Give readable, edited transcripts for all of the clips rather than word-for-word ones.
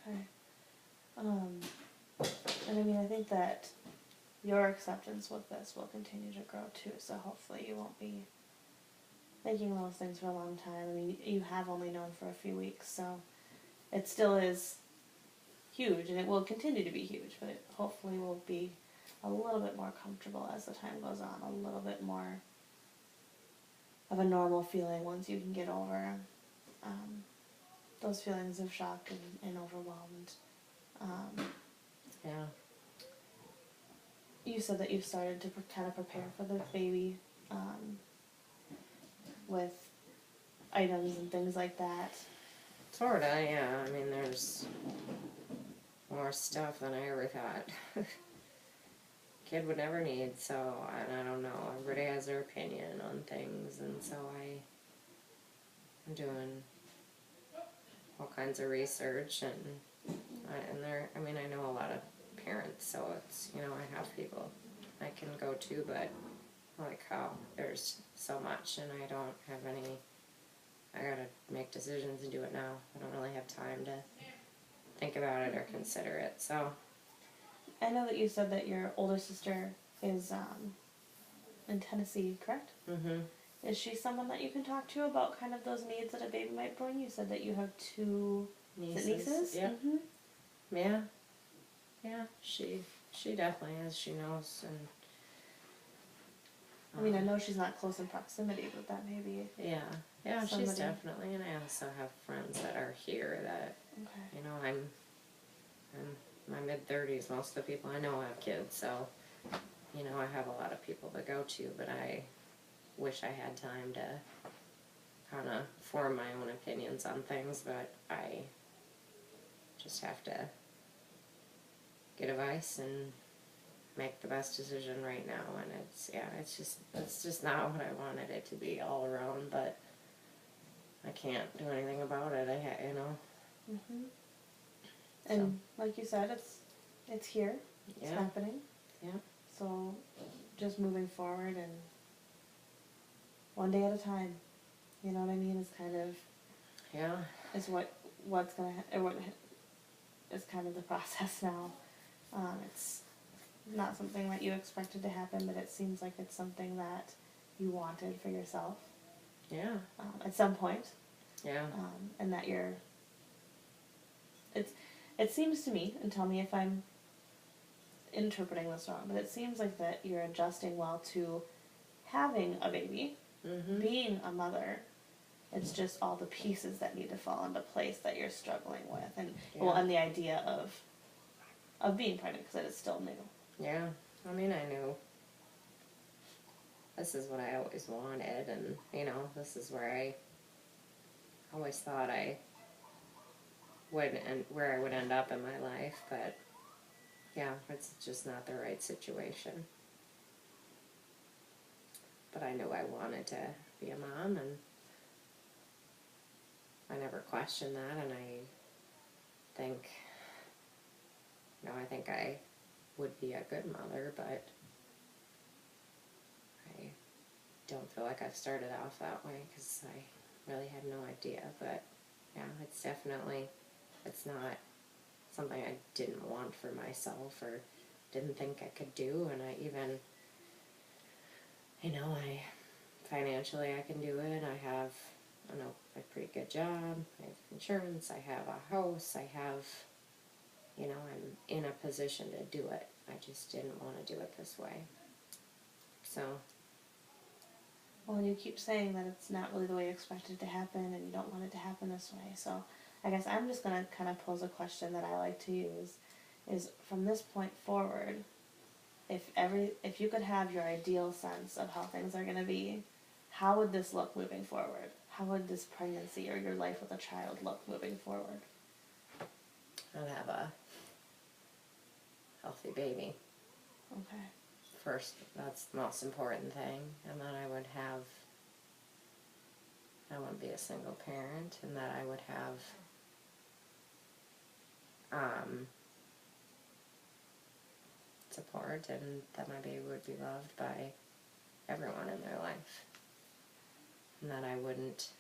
Okay. And I mean, I think that your acceptance with this will continue to grow too, so hopefully you won't be thinking those things for a long time. I mean, you have only known for a few weeks, so it still is huge, and it will continue to be huge, but it hopefully will be a little bit more comfortable as the time goes on, a little bit more of a normal feeling once you can get over those feelings of shock and overwhelmed. Yeah. You said that you've started to kind of prepare for the baby with items and things like that. Sorta, yeah. I mean, there's more stuff than I ever thought kid would never need, so, and I don't know, everybody has their opinion on things, and so I'm doing all kinds of research, and I mean, I know a lot of parents, so it's, you know, I have people I can go to, but like how there's so much, and I don't have any, I gotta make decisions and do it now. I don't really have time to think about it or consider it, so. I know that you said that your older sister is in Tennessee, correct? Mm-hmm. Is she someone that you can talk to about kind of those needs that a baby might bring? You said that you have two nieces? Yeah. Mm-hmm. Yeah. Yeah, she definitely is. She knows, and I mean, I know she's not close in proximity, but that may be yeah, she's somebody. definitely. And I also have friends that are here that, Okay. you know, I'm in my mid-30s. Most of the people I know have kids, so you know, I have a lot of people to go to. But I wish I had time to kind of form my own opinions on things, but I just have to get advice and make the best decision right now. And it's just not what I wanted it to be all around, but I can't do anything about it. You know. Mm-hmm. And like you said, it's here. It's happening. Yeah. So just moving forward and one day at a time. You know what I mean? Is kind of is what's gonna what is kind of the process now. It's not something that you expected to happen, but it seems like it's something that you wanted for yourself. Yeah. At some point. Yeah. And that you're. It seems to me, and tell me if I'm interpreting this wrong, but it seems like that you're adjusting well to having a baby, Mm-hmm. being a mother. It's just all the pieces that need to fall into place that you're struggling with, and and the idea of being pregnant because it is still new. Yeah, I mean, I knew this is what I always wanted, and you know, this is where I always thought I would and where I would end up in my life, but yeah, it's just not the right situation. But I knew I wanted to be a mom, and I never questioned that, and I think I would be a good mother, but I don't feel like I've started off that way because I really had no idea. But yeah, it's not something I didn't want for myself or didn't think I could do, and I even, you know, financially I can do it. I have a pretty good job, I have insurance, I have a house, you know, I'm in a position to do it. I just didn't want to do it this way. So. Well, you keep saying that it's not really the way you expected it to happen, and you don't want it to happen this way. So I guess I'm just going to kind of pose a question that I like to use, is from this point forward, if you could have your ideal sense of how things are going to be, how would this look moving forward? How would this pregnancy or your life with a child look moving forward? I'd have a healthy baby. Okay. First, that's the most important thing. And then I wouldn't be a single parent, and that I would have support, and that my baby would be loved by everyone in their life. And that I wouldn't,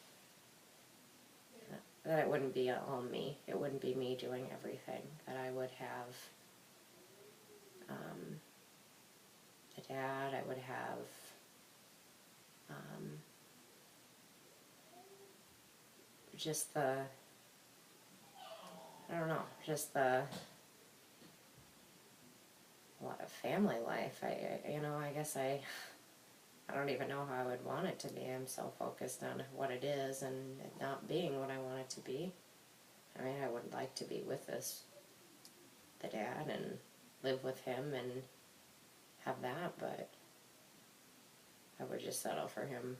that it wouldn't be all me. It wouldn't be me doing everything. That I would have a dad. I would have just the, I don't know, just the, what, a family life. I guess I don't even know how I would want it to be. I'm so focused on what it is and it not being what I want it to be. I mean, I would like to be with the dad and live with him and have that, but I would just settle for him,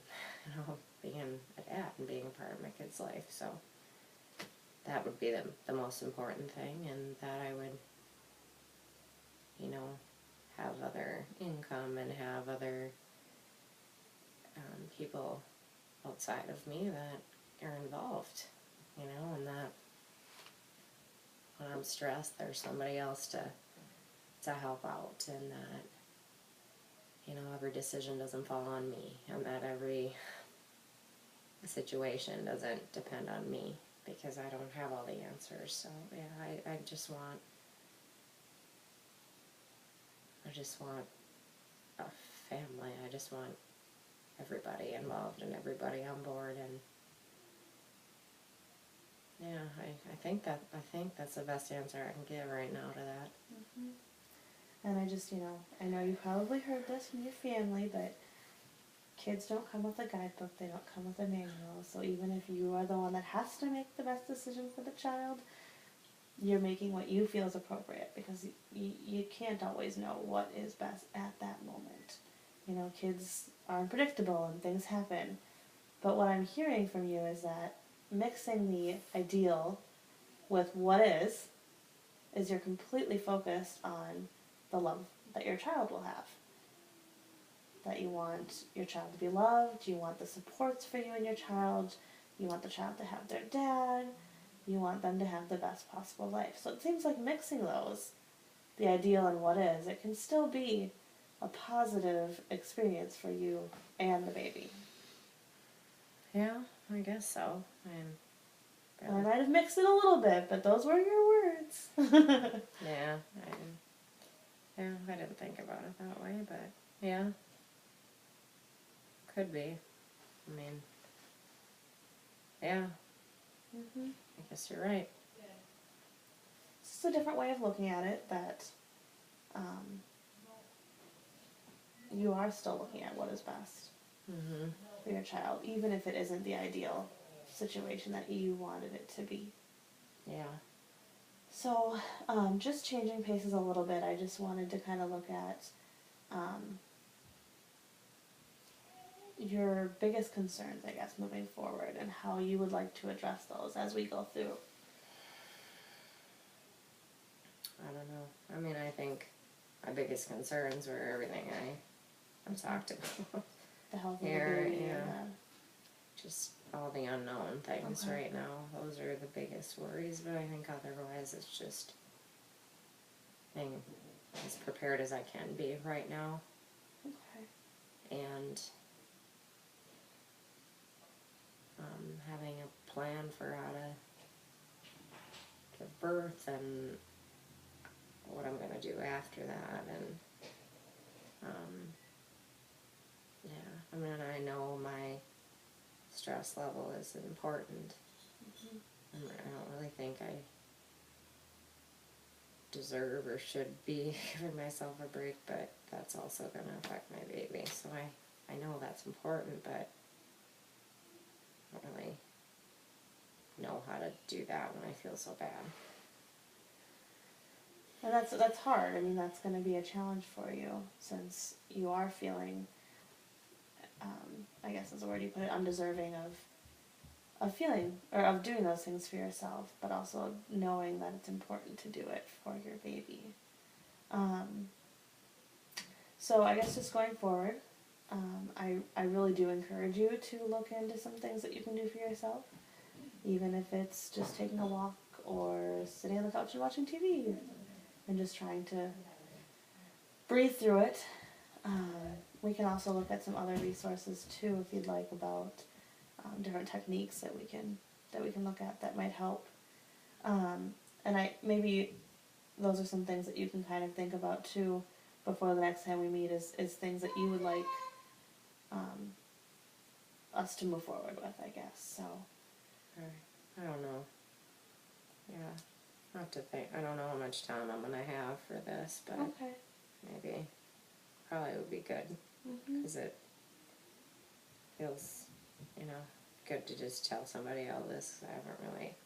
being a dad and being a part of my kid's life. So that would be the most important thing, and that I would, have other income and have other people outside of me that are involved, and that when I'm stressed, there's somebody else to help out, and that, every decision doesn't fall on me, and that every situation doesn't depend on me, because I don't have all the answers. So yeah, I just want a family. I just want everybody involved and everybody on board, and yeah, I think that's the best answer I can give right now to that. Mm-hmm. And I just, I know you probably heard this from your family, but kids don't come with a guidebook, they don't come with a manual. So even if you are the one that has to make the best decision for the child, you're making what you feel is appropriate, because you can't always know what is best at that moment. Kids are unpredictable and things happen. But what I'm hearing from you is that mixing the ideal with what is you're completely focused on the love that your child will have. That you want your child to be loved, you want the supports for you and your child, you want the child to have their dad, you want them to have the best possible life. So it seems like mixing those, the ideal and what is, it can still be a positive experience for you and the baby. Yeah, I guess so. And I might have mixed it a little bit, but those were your words. Yeah, I didn't think about it that way, but yeah, could be. I mean, yeah, I guess you're right. It's just a different way of looking at it, that you are still looking at what is best for your child, even if it isn't the ideal situation that you wanted it to be. Yeah. So, just changing paces a little bit, I just wanted to kind of look at your biggest concerns, I guess, moving forward, and how you would like to address those as we go through. I don't know. I mean, I think my biggest concerns were everything I'm talked about. The health of Here, the baby. yeah. Just all the unknown things right now. Those are the biggest worries, but I think otherwise it's just being as prepared as I can be right now. Okay. And having a plan for how to give birth and what I'm going to do after that. And yeah, I mean, I know my stress level is important. I don't really think I deserve or should be giving myself a break, but that's also going to affect my baby. So I know that's important, but I don't really know how to do that when I feel so bad. And that's hard. I mean, that's going to be a challenge for you, since you are feeling, I guess is the word you put it, undeserving of feeling, or of doing those things for yourself, but also knowing that it's important to do it for your baby. So I guess just going forward, I really do encourage you to look into some things that you can do for yourself, even if it's just taking a walk or sitting on the couch and watching TV and just trying to breathe through it. We can also look at some other resources too, if you'd like, about different techniques that we can that we can look at that might help. And maybe those are some things that you can kind of think about too before the next time we meet is things that you would like us to move forward with, I guess. So I don't know. Yeah, I'll have to think. I don't know how much time I'm gonna have for this, but okay. maybe probably would be good because it feels, good to just tell somebody all this. I haven't really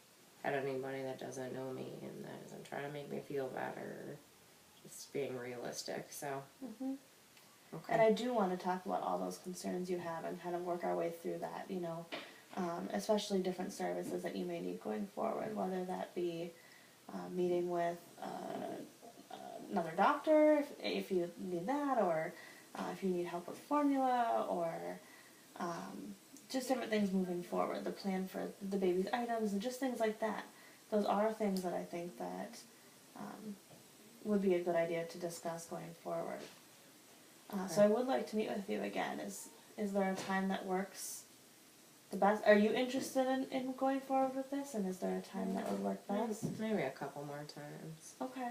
had anybody that doesn't know me and that isn't trying to make me feel better. Just being realistic. So. Okay. And I do want to talk about all those concerns you have and kind of work our way through that, especially different services that you may need going forward, whether that be meeting with another doctor if you need that, or if you need help with formula, or just different things moving forward, the plan for the baby's items and just things like that. Those are things that I think that would be a good idea to discuss going forward. So I would like to meet with you again. Is there a time that works the best? Are you interested in going forward with this? And is there a time that would work best? Maybe a couple more times. Okay.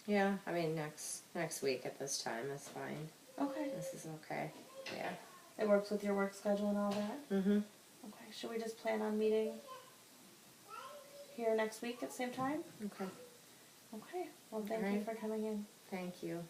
Yeah, I mean next week at this time is fine. Okay. This is okay. Yeah. It works with your work schedule and all that? Mhm. Okay. Should we just plan on meeting here next week at the same time? Okay. Okay. Well, thank you for coming in. Thank you.